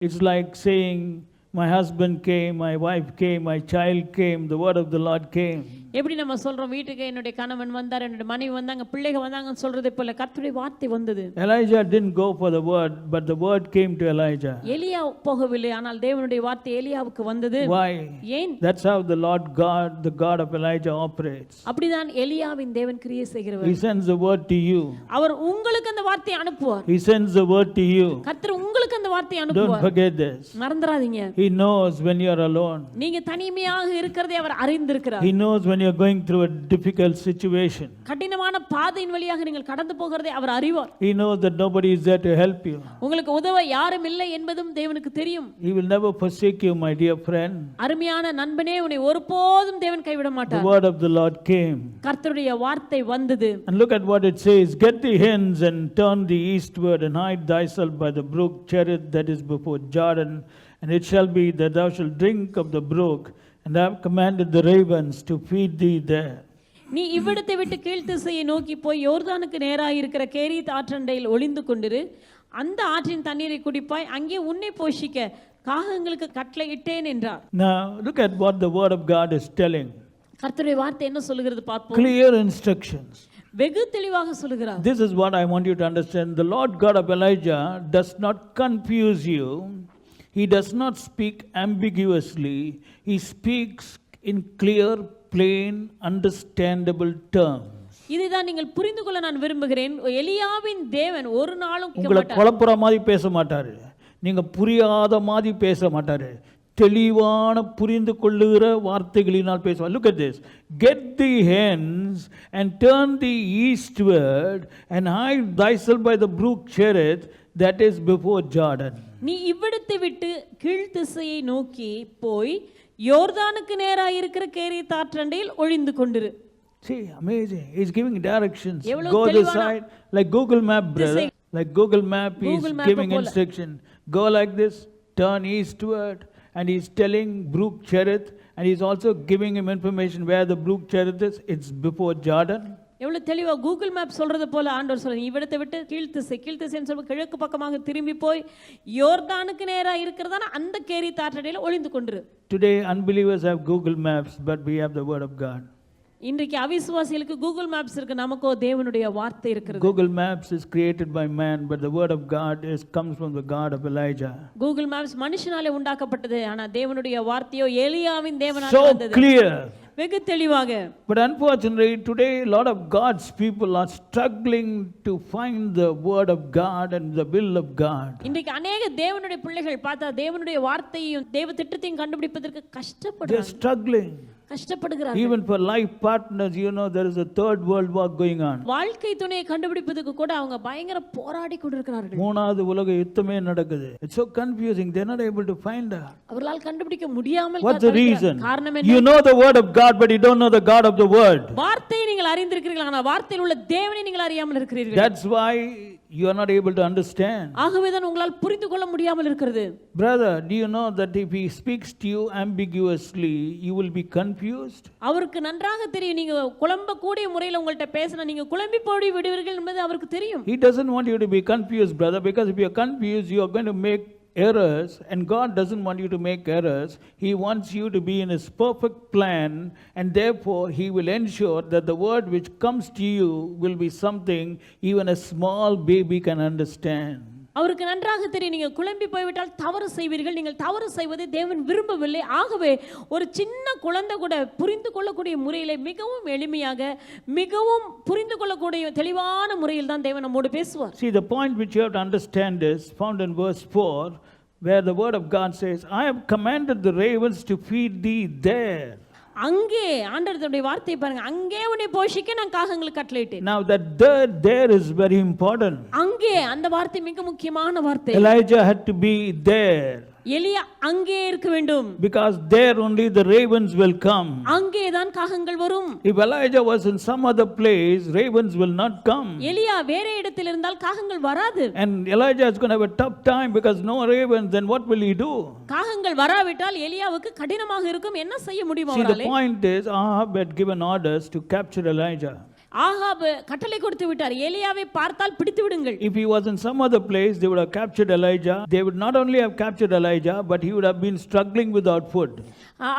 It's like saying, my husband came, my wife came, my child came, the word of the Lord came. எப்படி நம்ம சொல்றோம், வீட்டுக்கு என்னுடைய கணவன் வந்தார், என்னுடைய மனைவி வந்தாங்க, பிள்ளைகள் வந்தாங்கன்னு சொல்றதை போல கர்த்தருடைய வார்த்தை வந்தது. Elijah didn't go for the word, but the word came to Elijah. எலியா போகவில்லை, ஆனால் தேவனுடைய வார்த்தை எலியாவுக்கு வந்தது. Why? ஏன்? That's how the Lord God, the God of Elijah operates. அப்படிதான் எலியாவின் தேவன் கிரியை செய்கிறவர். He sends the word to you. அவர் உங்களுக்கு அந்த வார்த்தையை அனுப்புவார். He sends the word to you. கர்த்தர் உங்களுக்கு அந்த வார்த்தையை Don't அனுப்புவார். forget this. மறந்துடாதீங்க. He knows when you are alone. நீங்க தனிமையாக இருக்கிறதை அவர் அறிந்திருக்கிறார். He knows when you are going through a difficult situation. கடினமான பாதையின் வழியாக நீங்கள் கடந்து போகிறதை அவர் அறிவார். He knows that nobody is there to help you. உங்களுக்கு உதவ யாரும் இல்லை என்பதும் தேவனுக்கு தெரியும். He will never forsake you, my dear friend. அருமையான நண்பனே, உன்னை ஒருபோதும் தேவன் கைவிட மாட்டார். The word of the Lord came. கர்த்தருடைய வார்த்தை வந்தது. And look at what it says. Get thee hence and turn thee eastward and hide thyself by the brook Cherith that is before Jordan. And it shall be that thou shalt drink of the brook, and I have commanded the ravens to feed thee there. நீ இவ்விடத்தை விட்டு கீழ்த்திசையை நோக்கி போய் யோர்தானுக்கு நேராக இருக்கிற கேரீத் ஆற்றண்டையில் ஒளிந்து கொண்டிரு. அந்த ஆற்றின் தண்ணீரை குடிப்பாய், அங்கே உன்னை போஷிக்க காகங்களுக்கு கட்டளையிட்டேன் என்றார். Now look at what the word of God is telling. கர்த்தருடைய வார்த்தை என்ன சொல்லுகிறது பார்ப்போம். Clear instructions. வெகு தெளிவாக சொல்லுகிறார். This is what I want you to understand. The Lord God of Elijah does not confuse you. He does not speak ambiguously. He speaks in clear, plain, understandable terms. இதுதான் நீங்கள் புரிந்து கொள்ள நான் விரும்புகிறேன். எலியாவின் தேவன் ஒரு நாளும் உங்களை குழப்புற மாதிரி பேச மாட்டாரு, நீங்க புரியாத மாதிரி பேச மாட்டாரு, தெளிவான புரிந்து கொள்ளுகிற வார்த்தைகளினால் பேசுவார். Look at this. Get thee hence and turn thee eastward and hide thyself by the brook Cherith that is before Jordan. நீ இவ்விடத்தை விட்டு கீழ்த்திசையை நோக்கி போய் யோர்தானுக்கு நேராக இருக்கிற கேரீத் ஆற்றண்டையில் ஒளிந்து கொண்டிரு. See, amazing. He's giving directions. எவ்வளவு Go this தெளிவான side, like Google Map, brother. Like Google Map, he's Google Map giving போல. instruction. Go like this, turn eastward, and he's telling brook Cherith, and he's also giving him information where the brook Cherith is. It's before Jordan. எவ்வளவு தெளிவா Google map சொல்றது போல ஆண்டவர் சொல்றாரு, இவ்விடத்தை விட்டு கீழ்த்திசைன்னு சொல்ல கிழக்கு பக்கமாக திரும்பி போய் யோர்தானுக்கு நேரா இருக்கிறதான அந்த கேரீத் ஆற்றண்டையில் ஒளிந்து கொண்டிரு. Today unbelievers have Google Maps, but we have the word of God. இன்றைக்கு அவிசுவாசிகளுக்கு கூகுள் மேப்ஸ் இருக்கு, நமக்கோ தேவனுடைய வார்த்தை இருக்கிறது. Google Maps is created by man, but the word of God comes from the God of Elijah. Google maps மனுஷனாலே உண்டாக்கப்பட்டது, ஆனா தேவனுடைய வார்த்தையோ எலியாவின் தேவனாலே So வந்தது. clear. வெகு தெளிவாக. But unfortunately today a lot of God's people are struggling to find the word of God and the will of God. இன்றைக்கு अनेक தேவனுடைய பிள்ளைகள் பார்த்தா தேவனுடைய வார்த்தையையும் தேவ திட்டத்தையும் கண்டுபிடிப்பதற்கு They are கஷ்டப்படுறாங்க, struggling. கஷ்டப்படுகிறார்கள். Even for life partners, there is a third world war going on. வாழ்க்கை துணையை கண்டுபிடிப்பதற்கு கூட அவங்க பயங்கர போராடி கொண்டிருக்கிறார்கள். மூணாவது உலக யுத்தமே நடக்குது. It's so confusing. They are not able to find out. அவர்களால் கண்டுபிடிக்க முடியாமல் What's the reason? காரணம் You என்ன? know the word of God, but you don't know the God of the word. வார்த்தையை நீங்கள் அறிந்திருக்கிறீர்கள், ஆனால் வார்த்தையில் உள்ள தேவனை நீங்கள் அறியாமல் இருக்கிறீர்கள். That's why you are not able to understand. ஆகவேதான் உங்களால் புரிந்து கொள்ள முடியாமல் இருக்கிறது. Brother, do you know that if he speaks to you ambiguously, you will be confused? அவருக்கு நன்றாக தெரியும், நீங்க குழம்ப கூடிய முறையில் உங்கள்ட்ட பேசினா நீங்க குழம்பி போடி விடுவீர்கள் என்பது அவருக்கு தெரியும். He doesn't want you to be confused, brother, because if you are confused, you are going to make errors, and God doesn't want you to make errors. He wants you to be in his perfect plan, and therefore he will ensure that the word which comes to you will be something even a small baby can understand. அவருக்கு நன்றாக தெரியும், நீங்கள் குழம்பி போய்விட்டால் தவறு செய்வீர்கள், நீங்கள் தவறு செய்வதை தேவன் விரும்பவில்லை. ஆகவே ஒரு சின்ன குழந்தை கூட புரிந்து கொள்ளக்கூடிய முறையிலே மிகவும் எளிமையாக மிகவும் புரிந்து கொள்ளக்கூடிய தெளிவான முறையில் தான் தேவன் நம்மோடு பேசுவார். See, the point which you have to understand is found in verse 4, where the word of God says, I have commanded the ravens to feed thee there. அங்கே ஆண்டவருடைய வார்த்தையை பாருங்க, அங்கே உன்னை போஷிக்க நான் காகங்களுக்கு கட்டளையிட்டேன். Now that there is very important. அங்கே அந்த வார்த்தை மிக முக்கியமான வார்த்தை. Elijah had to be there. எலியா அங்கே இருக்க வேண்டும், because there only the ravens will come. அங்கே தான் காகங்கள் வரும். If Elijah was in some other place, ravens will not come. எலியா வேற இடத்தில் இருந்தால் காகங்கள் வராது. And Elijah is going to have a tough time because no ravens, then what will he do? காகங்கள் வராவிட்டால் எலியாவுக்கு கடினமாக இருக்கும், என்ன செய்ய முடியும் See, அவராலே? the point is Ahab had given orders to capture Elijah. Ahab கட்டளை கொடுத்து விட்டார், எலியாவை பார்த்தால் பிடித்து விடுங்கள். If he was in some other place, they would have captured Elijah. They would not only have captured Elijah, but he would have been struggling without food.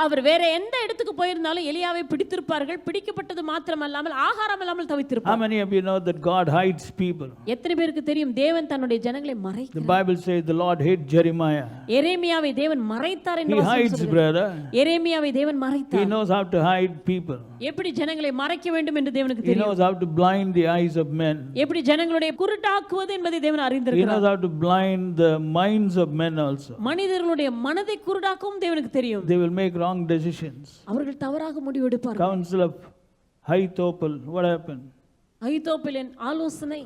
அவர் வேற எந்த இடத்துக்கு போயிருந்தாலும் எலியாவை பிடித்திருப்பார்கள். பிடிக்கப்பட்டது மாத்திரமல்லாமல் ஆகாரம் இல்லாமல் How தவித்திருப்பார். many of you know that God hides people? எத்தனை பேருக்கு தெரியும் தேவன் தன்னுடைய ஜனங்களை The மறைக்கிறார்? Bible says the Lord hid Jeremiah. எரேமியாவை தேவன் மறைத்தார் என்று He வசனம் hides, சொல்கிறது. brother. எரேமியாவை தேவன் He மறைத்தார். knows how to hide people. எப்படி ஜனங்களை மறைக்க வேண்டும் என்று தேவனுக்கு He தெரியும். knows how to blind the eyes of men. எப்படி ஜனங்களுடைய குருட்டாக்குவது என்பதை தேவன் He அறிந்திருக்கிறார். knows how to blind the minds of men also. மனிதர்களுடைய மனதை குருடாக்கவும் தேவனுக்கு தெரியும். They will make wrong decisions. அவர்கள் தவறாக முடிவெடுப்பார்கள். Council of Ahithophel, what happened? அகித்தோப்பேலின் ஆலோசனை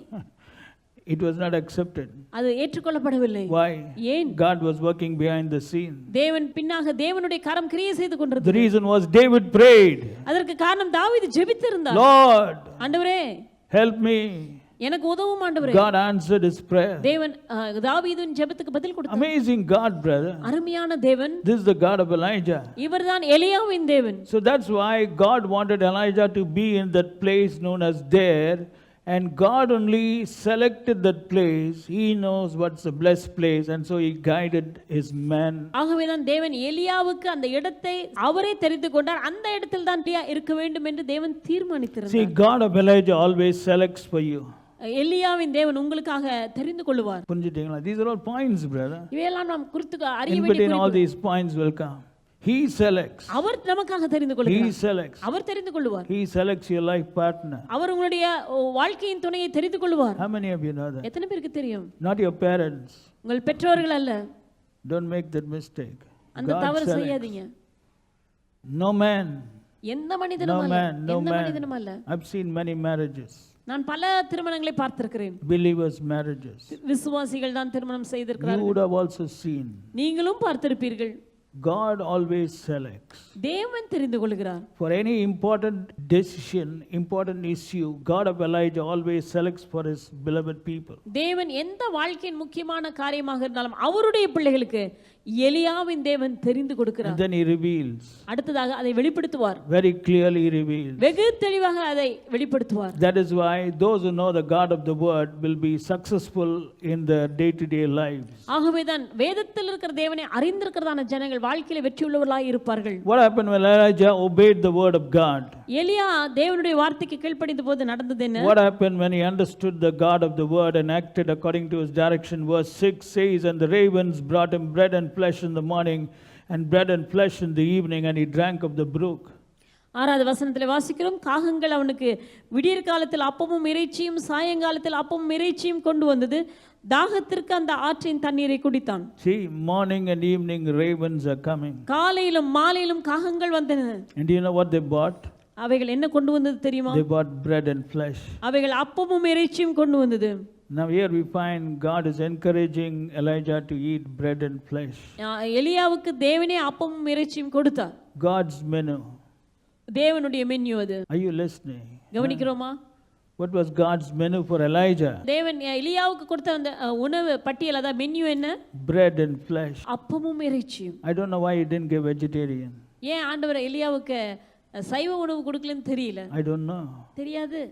It was not accepted. அது ஏற்றுக்கொள்ளப்படவில்லை. Why? ஏன்? God was working behind the scene. தேவன் பின்னாக தேவனுடைய கரம் கிரியை செய்து The கொண்டிருந்தது. reason was David prayed, அதற்கு காரணம் தாவீது ஜெபித்திருந்தார். Lord, ஆண்டவரே help me. எனக்கு உதவும் ஆண்டவரே. God answered his prayer. தேவன் தாவீதின் ஜெபத்துக்கு பதில் கொடுத்தார். Amazing God, brother. அருமையான தேவன். This is the God of Elijah. இவர்தான் எலியாவின் தேவன். So that's why God wanted Elijah to be in that place known as there. And God only selected that place. He knows what's the blessed place. And so he guided his men. ஆகவேதான் தேவன் எலியாவுக்கு அந்த இடத்தை அவரே தெரிந்து கொண்டார். அந்த இடத்தில் தான் எலியா இருக்க வேண்டும் என்று தேவன் தீர்மானித்திருந்தார். See, God of Elijah always selects for you. எலியாவின் தேவன் உங்களுக்காக தெரிந்து கொள்வார். புரிஞ்சுட்டீங்களா? These are all points, brother. இவையெல்லாம் நாம் குறித்து அறிய In வேண்டிய between all குறிப்பு. these points will come. He selects. அவர் நமக்காக தெரிந்து He கொள்கிறார். selects. அவர் தெரிந்து கொள்வார். He selects your life partner. அவர் உங்களுடைய வாழ்க்கையின் துணையை தெரிந்து கொள்வார். How many of you know that? எத்தனை பேருக்கு தெரியும்? Not your parents. உங்கள் பெற்றோர்கள் அல்ல. Don't make that mistake. அந்த God தவறு selects. செய்யாதீங்க. No man. எந்த No மனிதனும் அல்ல. man. No எந்த man. மனிதனும் அல்ல. I've seen many marriages. நான் பல திருமணங்களை பார்த்திருக்கிறேன். Believers' marriages. விசுவாசிகள் தான் திருமணம் You செய்திருக்கிறார்கள். would have also seen. நீங்களும் பார்த்திருப்பீர்கள். God always selects. தேவன் தெரிந்து கொள்கிறார். For any important decision, important issue, God of Elijah always selects for his beloved people. தேவன் எந்த வாழ்க்கையின் முக்கியமான காரியமாக இருந்தாலும் அவருடைய பிள்ளைகளுக்கு எலியாவின் தேவன் தெரிந்து கொடுக்கிறார். And then he reveals. அடுத்ததாக அதை வெளிப்படுத்துவார். Very clearly he reveals. வெகு தெளிவாக அதை வெளிப்படுத்துவார். That is why those who know the God of the word will be successful in their day-to-day lives. ஆகவேதான் வேதத்தில் இருக்கிற தேவனை அறிந்திருக்கிறதான ஜனங்கள் வாழ்க்கையில வெற்றியுள்ளவர்களாய் இருப்பார்கள். What happened when Elijah obeyed the word of God? எலியா தேவனுடைய வார்த்தைக்கு கீழ்ப்படிந்த போது நடந்தது என்ன? What happened when he understood the God of the word and acted according to his direction? Verse 6 says, and the ravens brought him bread and flesh in the morning and bread and flesh in the evening, and he drank of the brook. ஆறாவது வசனத்தில் வாசிக்கிறோம், காகங்கள் அவனுக்கு விடியற் காலத்தில் அப்பமும் இறைச்சியும் சாயங்காலத்தில் அப்பமும் இறைச்சியும் கொண்டு வந்தது, தாகத்திற்கு அந்த ஆற்றின் தண்ணீரை குடித்தான். See, morning and evening ravens are coming. காலையிலும் மாலையிலும் காகங்கள் வந்தன. And do you know what they bought? அவைகள் என்ன கொண்டு வந்தது தெரியுமா? They bought bread and flesh. அவைகள் அப்பமும் இறைச்சியும் கொண்டு வந்தது. Now here we find God is encouraging Elijah to eat bread and flesh. எலியாவுக்கு தேவனே அப்பமும் இறைச்சியும் கொடுத்தார். God's menu. தேவனுடைய மெனு அது. Are you listening? கவனிக்கிறோமா? What was God's menu for Elijah? தேவன் எலியாவுக்கு கொடுத்த அந்த உணவு பட்டியல், அதான் மெனு என்ன? Bread and flesh. அப்பமும் இறைச்சியும். I don't know why he didn't give vegetarian. ஏன் ஆண்டவர் எலியாவுக்கு சைவ உணவு கொடுக்கலன்னு தெரியல. I don't know. தெரியாது.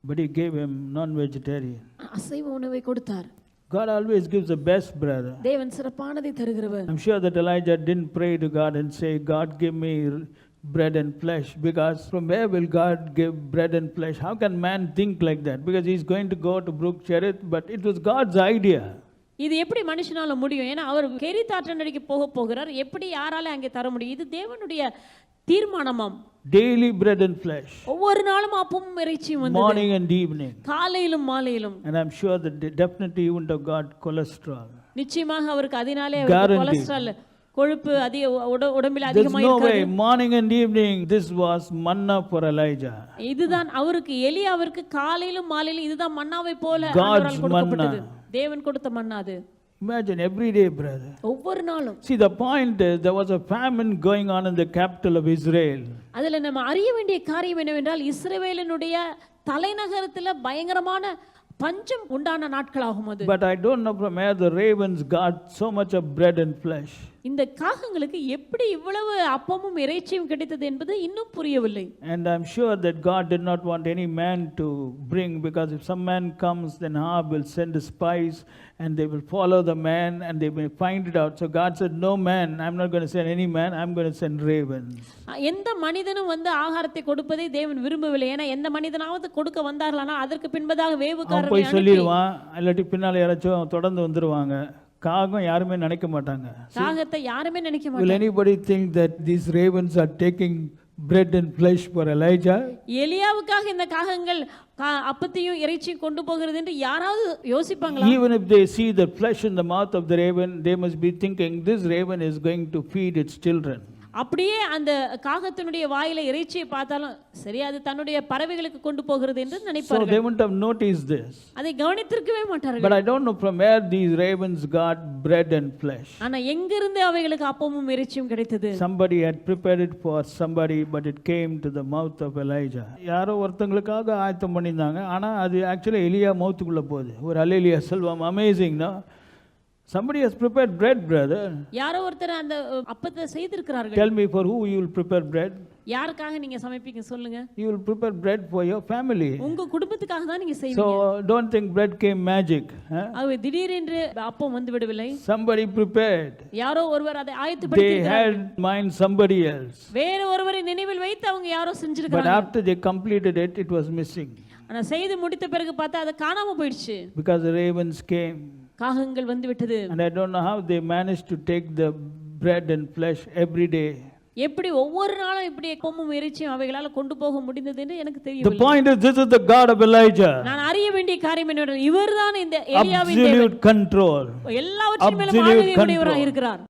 But he gave him non-vegetarian. அசைவ உணவை கொடுத்தார். God always gives the best, brother. தேவன் சிறப்பானதை தருகிறவர். I'm sure that Elijah didn't pray to God and say, God, give me bread and flesh, because from where will God give bread and flesh? How can man think like that? Because he's going to go to Brook Cherith, but it was God's idea. இது எப்படி மனுஷனால முடியும்? ஏன்னா அவர் கெரித் ஆற்றங்கரைக்கு போகிறார். எப்படி யாரால அங்கே தர முடியும்? இது தேவனுடைய தீர்மானமாம். Daily bread and flesh. ஒவ்வொரு நாளும் அப்பமும் இறைச்சியும் வந்தது. Morning and evening. காலையிலும் மாலையிலும். And I'm sure that definitely he wouldn't have got cholesterol. நிச்சயமாக அவருக்கு அதனாலே Guaranteed. கொலஸ்ட்ரால் கொழுப்பு அதிக உடம்பில் There's அதிகமாக no இருக்காது. way. Morning and evening, this was manna for Elijah. இதுதான் அவருக்கு எலியாவிற்கு காலையிலும் மாலையிலும் இதுதான் மன்னாவை போல God's ஆண்டவரால் கொடுக்கப்பட்டது. manna. தேவன் கொடுத்த மன்னா அது. Imagine every day, brother. ஒவ்வொரு நாளும். See, the point is there was a famine going on in the capital of Israel. அதுல நம்ம அறிய வேண்டிய காரியம் என்னவென்றால் இஸ்ரவேலினுடைய தலைநகரத்துல பயங்கரமான பஞ்சம் உண்டான நாட்களாகும் அது. But I don't know from where the ravens got so much of bread and flesh. இந்த காகங்களுக்கு எப்படி இவ்வளவு அப்பமும் இறைச்சியும் கிடைத்தது என்பது இன்னும் புரியவில்லை. And I'm sure that God did not want any man to bring, because if some man comes, then Ahab will send spies and they will follow the man and they will find it out. So God said, no man, I'm not going to send any man, I'm going to send ravens. எந்த மனிதனும் வந்து ஆகாரத்தை கொடுப்பதை தேவன் விரும்பவில்லை. ஏன்னா எந்த மனிதனாவது கொடுக்க வந்தார்களானா அதற்கு பின்பதாக அவன் வேவுக்காரர்களை போய் அனுப்பி சொல்லிடுவான், இல்லாட்டி பின்னால் யாராச்சும் தொடர்ந்து வந்துருவாங்க. காகம் யாருமே நினைக்க மாட்டாங்க. காகத்தை யாருமே நினைக்க Will மாட்டாங்க. anybody think that these ravens are taking bread and flesh for Elijah? எலியாவுக்காக இந்த காகங்கள் அப்பத்தையும் இறைச்சியும் கொண்டு போகிறது என்று யாராவது யோசிப்பாங்களா? Even if they see the flesh in the mouth of the raven, they must be thinking this raven is going to feed its children. அப்படியே அந்த காகத்தினுடைய வாயில இறைச்சியை பார்த்தாலும் சரி அது தன்னுடைய பறவைகளுக்கு கொண்டு போகிறது என்று So நினைப்பார்கள். they wouldn't have noticed this. அதை கவனித்திருக்கவே மாட்டார்கள். But I don't know from where these ravens got bread and flesh. ஆனா எங்கிருந்து அவைகளுக்கு அப்பமும் இறைச்சியும் கிடைத்தது? Somebody had prepared it for somebody, but it came to the mouth of Elijah. யாரோ ஒருத்தங்களுக்காக ஆயத்தம் பண்ணியிருந்தாங்க, ஆனா அது ஆக்சுவலி எலியா மவுத்துக்குள்ள போகுது. ஒரு அல்லேலூயா சொல்வோம். Amazing, no? Somebody has prepared bread, brother. யாரோ ஒருத்தர் அந்த அப்பத்தை செய்திருக்கிறார்கள். Tell me, for who you will prepare bread? யாருக்காக நீங்க சமைப்பீங்க சொல்லுங்க? You will prepare bread for your family. உங்க குடும்பத்துக்காக தான் நீங்க செய்வீங்க. So don't think bread came magic. அது திடீரென்று அப்பம் வந்து விடவில்லை. Somebody prepared. யாரோ ஒருவர் அதை They ஆயத்தப்படுத்தியிருக்கிறார்கள். had mind somebody else. வேற ஒருவரை நினைவில் வைத்து அவங்க யாரோ But செஞ்சிருக்காங்க. after they completed it, it was missing. ஆனா செய்து முடித்த பிறகு பார்த்தா அது காணாம போயிடுச்சு. Because the ravens came. காகங்கள் வந்து விட்டது. And I don't know how they managed to take the bread and flesh every day. எப்படி ஒவ்வொரு நாளும் இப்படி அப்பமும் இறைச்சியும் அவைகளால கொண்டு போக முடிந்தது என்று எனக்கு The தெரியவில்லை. point is, this is the God of Elijah. நான் அறிய வேண்டிய காரியம் என்னவென்றால் இவர்தான் இந்த எலியாவின் Absolute தேவன். control. எல்லாவற்றின் மேலும் Absolute ஆளுகை உடையவராக control. இருக்கிறார்.